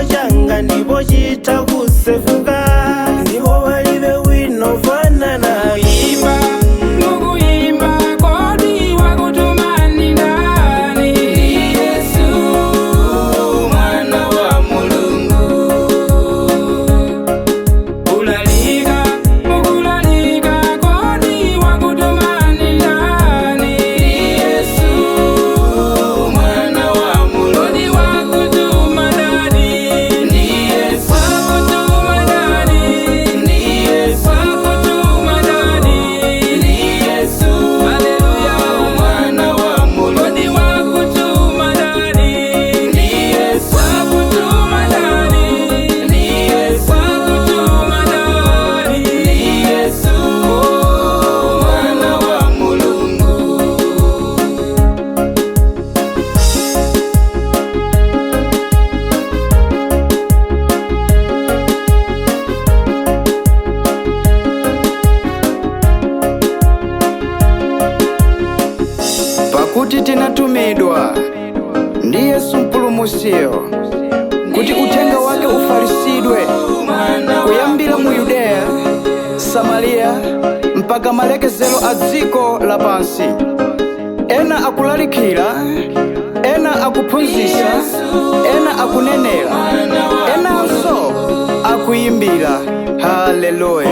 changa ndipo chitha kusefuka, ndipo palibe wina ofanana Imba, mukuyimba, kodi wakutumani ndani? Yesu, mwana wa Mulungu. Kulalika, mukulalika, kodi wakutumani ndani? Yesu, mwana wa Mulungu. Kodi wakutuma ndani? Yesu, wakutuma ndani? Yesu, wakutuma ndani? Yesu, haleluya, mwana wa Mulungu. Kodi wakutuma ndani? Yesu, wakutuma ndani? Yesu, wakutuma ndani? Yesu, mwana wa Mulungu. Pakuti tinatumidwa ndi Yesu mpulumusiyo, kuti uthenga wake ufalisidwe kuyambira mu Yudeya, Samariya mpaka malekezero a dziko lapansi. Ena akulalikira, ena akuphunzitsa, ena akunenera, enanso akuyimbira. Haleluya.